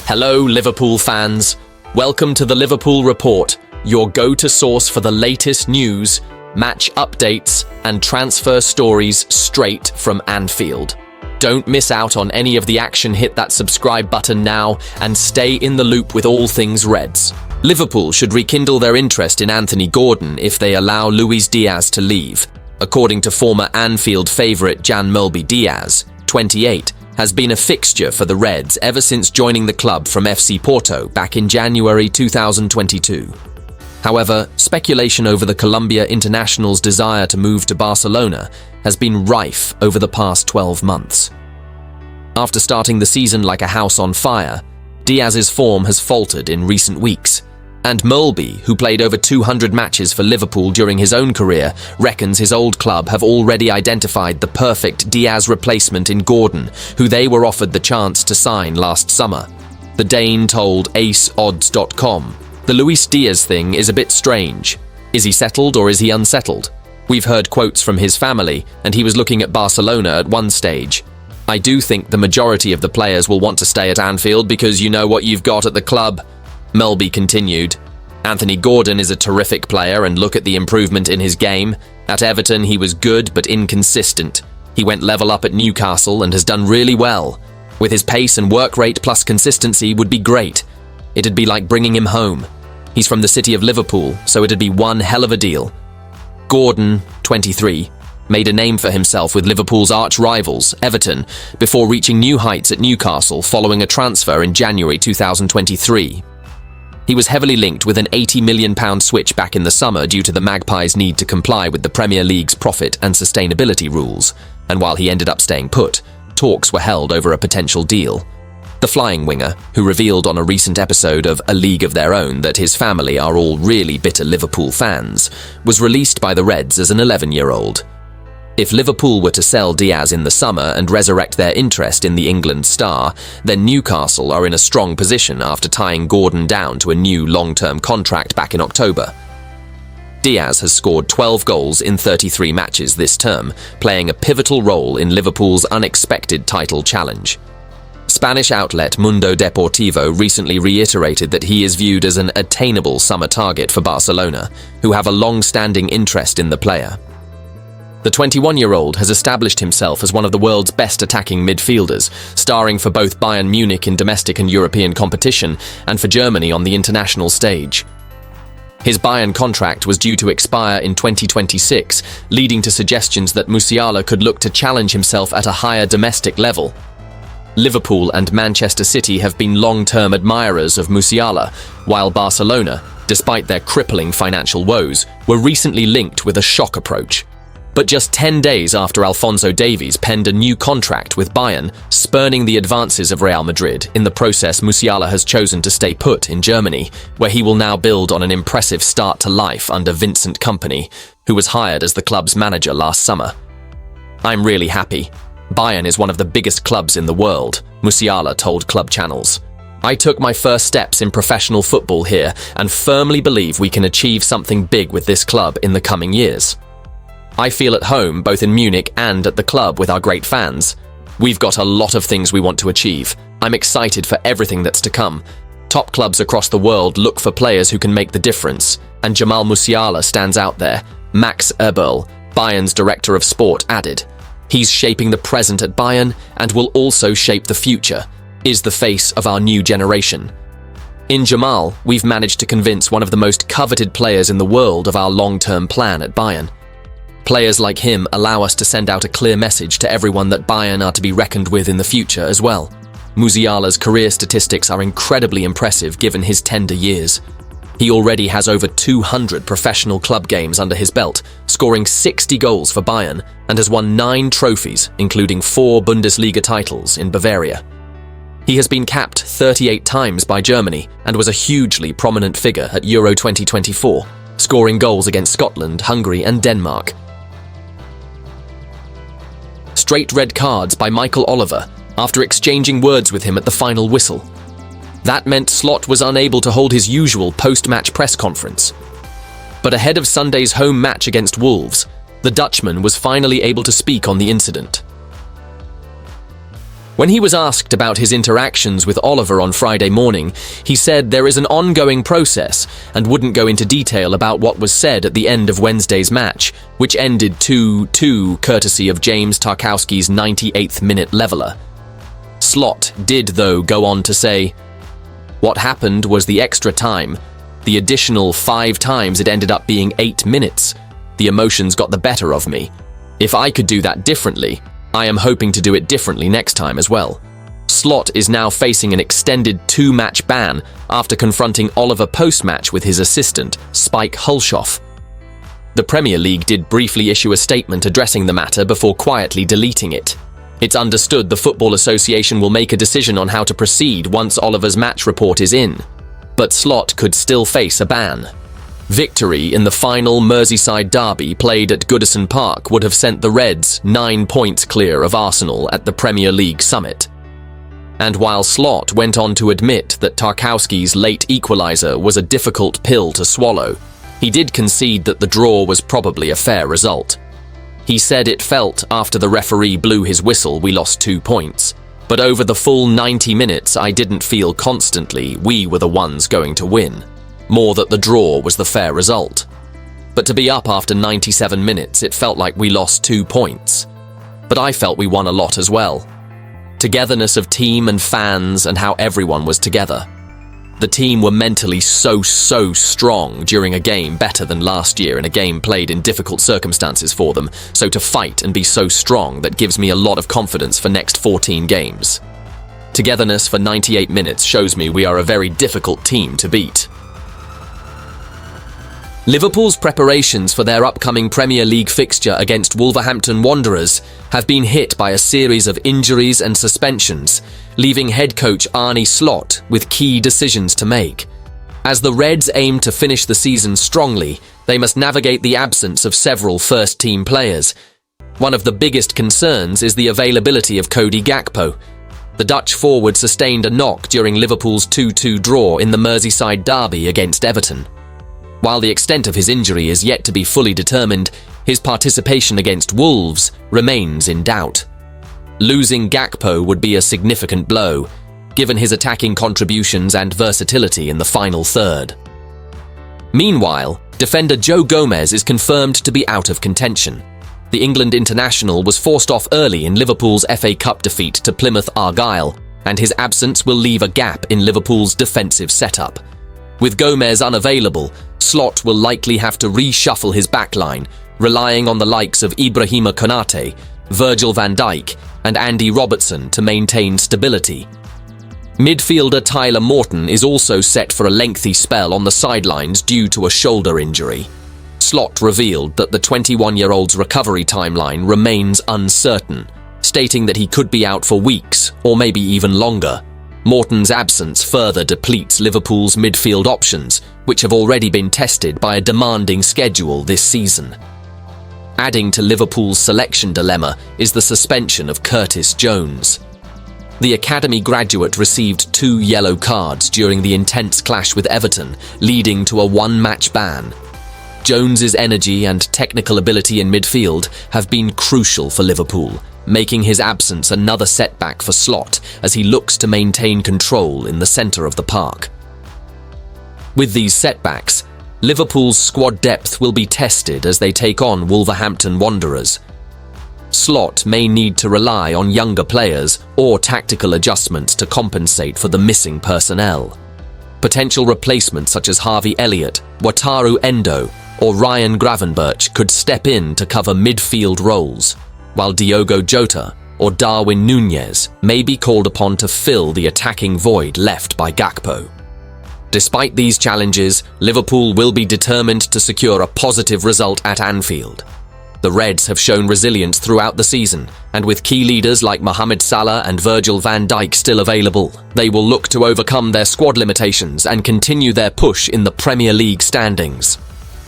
Hello, Liverpool fans. Welcome to the Liverpool Report, your go-to source for the latest news, match updates, and transfer stories straight from Anfield. Don't miss out on any of the action. Hit that subscribe button now and stay in the loop with all things Reds. Liverpool should rekindle their interest in Anthony Gordon if they allow Luis Diaz to leave. According to former Anfield favourite Jamal Diaz, 28, has been a fixture for the Reds ever since joining the club from FC Porto back in January 2022. However, speculation over the Colombia international's desire to move to Barcelona has been rife over the past 12 months. After starting the season like a house on fire, Diaz's form has faltered in recent weeks, and Marcguehi, who played over 200 matches for Liverpool during his own career, reckons his old club have already identified the perfect Diaz replacement in Gordon, who they were offered the chance to sign last summer. The Dane told aceodds.com, "The Luis Diaz thing is a bit strange. Is he settled or is he unsettled? We've heard quotes from his family, and he was looking at Barcelona at one stage. I do think the majority of the players will want to stay at Anfield because you know what you've got at the club." Marcguehi continued, "Anthony Gordon is a terrific player and look at the improvement in his game. At Everton he was good but inconsistent. He went level up at Newcastle and has done really well. With his pace and work rate plus consistency would be great. It'd be like bringing him home. He's from the city of Liverpool, so it'd be one hell of a deal." Gordon, 23, made a name for himself with Liverpool's arch-rivals, Everton, before reaching new heights at Newcastle following a transfer in January 2023. He was heavily linked with an £80 million switch back in the summer due to the Magpies' need to comply with the Premier League's profit and sustainability rules, and while he ended up staying put, talks were held over a potential deal. The flying winger, who revealed on a recent episode of A League of Their Own that his family are all really bitter Liverpool fans, was released by the Reds as an 11-year-old. If Liverpool were to sell Diaz in the summer and resurrect their interest in the England star, then Newcastle are in a strong position after tying Gordon down to a new long-term contract back in October. Diaz has scored 12 goals in 33 matches this term, playing a pivotal role in Liverpool's unexpected title challenge. Spanish outlet Mundo Deportivo recently reiterated that he is viewed as an attainable summer target for Barcelona, who have a long-standing interest in the player. The 21-year-old has established himself as one of the world's best attacking midfielders, starring for both Bayern Munich in domestic and European competition and for Germany on the international stage. His Bayern contract was due to expire in 2026, leading to suggestions that Musiala could look to challenge himself at a higher domestic level. Liverpool and Manchester City have been long-term admirers of Musiala, while Barcelona, despite their crippling financial woes, were recently linked with a shock approach. But just 10 days after Alphonso Davies penned a new contract with Bayern, spurning the advances of Real Madrid, in the process Musiala has chosen to stay put in Germany, where he will now build on an impressive start to life under Vincent Kompany, who was hired as the club's manager last summer. "I'm really happy. Bayern is one of the biggest clubs in the world," Musiala told club channels. "I took my first steps in professional football here and firmly believe we can achieve something big with this club in the coming years. I feel at home both in Munich and at the club with our great fans. We've got a lot of things we want to achieve. I'm excited for everything that's to come. Top clubs across the world look for players who can make the difference, and Jamal Musiala stands out there," Max Eberl, Bayern's director of sport, added. "He's shaping the present at Bayern and will also shape the future, is the face of our new generation. In Jamal, we've managed to convince one of the most coveted players in the world of our long-term plan at Bayern. Players like him allow us to send out a clear message to everyone that Bayern are to be reckoned with in the future as well." Musiala's career statistics are incredibly impressive given his tender years. He already has over 200 professional club games under his belt, scoring 60 goals for Bayern, and has won 9 trophies, including 4 Bundesliga titles in Bavaria. He has been capped 38 times by Germany and was a hugely prominent figure at Euro 2024, scoring goals against Scotland, Hungary, and Denmark. Straight red cards by Michael Oliver after exchanging words with him at the final whistle. That meant Slot was unable to hold his usual post-match press conference. But ahead of Sunday's home match against Wolves, the Dutchman was finally able to speak on the incident. When he was asked about his interactions with Oliver on Friday morning, he said there is an ongoing process and wouldn't go into detail about what was said at the end of Wednesday's match, which ended 2-2 courtesy of James Tarkowski's 98th minute leveller. Slot did, though, go on to say, "What happened was the extra time. The additional 5 times it ended up being 8 minutes. The emotions got the better of me. If I could do that differently, I am hoping to do it differently next time as well." Slot is now facing an extended 2-match ban after confronting Oliver post-match with his assistant, Spike Hulshoff. The Premier League did briefly issue a statement addressing the matter before quietly deleting it. It's understood the Football Association will make a decision on how to proceed once Oliver's match report is in, but Slot could still face a ban. Victory in the final Merseyside derby played at Goodison Park would have sent the Reds 9 points clear of Arsenal at the Premier League summit. And while Slot went on to admit that Tarkowski's late equaliser was a difficult pill to swallow, he did concede that the draw was probably a fair result. He said it felt after the referee blew his whistle we lost 2 points, but over the full 90 minutes I didn't feel constantly we were the ones going to win. More that the draw was the fair result. But to be up after 97 minutes, it felt like we lost 2 points. But I felt we won a lot as well. Togetherness of team and fans and how everyone was together. The team were mentally so strong during a game better than last year in a game played in difficult circumstances for them, so to fight and be so strong that gives me a lot of confidence for next 14 games. Togetherness for 98 minutes shows me we are a very difficult team to beat. Liverpool's preparations for their upcoming Premier League fixture against Wolverhampton Wanderers have been hit by a series of injuries and suspensions, leaving head coach Arne Slot with key decisions to make. As the Reds aim to finish the season strongly, they must navigate the absence of several first-team players. One of the biggest concerns is the availability of Cody Gakpo. The Dutch forward sustained a knock during Liverpool's 2-2 draw in the Merseyside derby against Everton. While the extent of his injury is yet to be fully determined, his participation against Wolves remains in doubt. Losing Gakpo would be a significant blow, given his attacking contributions and versatility in the final third. Meanwhile, defender Joe Gomez is confirmed to be out of contention. The England international was forced off early in Liverpool's FA Cup defeat to Plymouth Argyle, and his absence will leave a gap in Liverpool's defensive setup. With Gomez unavailable, Slot will likely have to reshuffle his backline, relying on the likes of Ibrahima Konate, Virgil van Dijk, and Andy Robertson to maintain stability. Midfielder Tyler Morton is also set for a lengthy spell on the sidelines due to a shoulder injury. Slot revealed that the 21-year-old's recovery timeline remains uncertain, stating that he could be out for weeks or maybe even longer. Morton's absence further depletes Liverpool's midfield options, which have already been tested by a demanding schedule this season. Adding to Liverpool's selection dilemma is the suspension of Curtis Jones. The academy graduate received 2 yellow cards during the intense clash with Everton, leading to a 1-match ban. Jones's energy and technical ability in midfield have been crucial for Liverpool, making his absence another setback for Slot as he looks to maintain control in the centre of the park. With these setbacks, Liverpool's squad depth will be tested as they take on Wolverhampton Wanderers. Slot may need to rely on younger players or tactical adjustments to compensate for the missing personnel. Potential replacements such as Harveyelliott, Wataru Endo, or Ryan Gravenberch could step in to cover midfield roles, while Diogo Jota or Darwin Núñez may be called upon to fill the attacking void left by Gakpo. Despite these challenges, Liverpool will be determined to secure a positive result at Anfield. The Reds have shown resilience throughout the season, and with key leaders like Mohamed Salah and Virgil van Dijk still available, they will look to overcome their squad limitations and continue their push in the Premier League standings.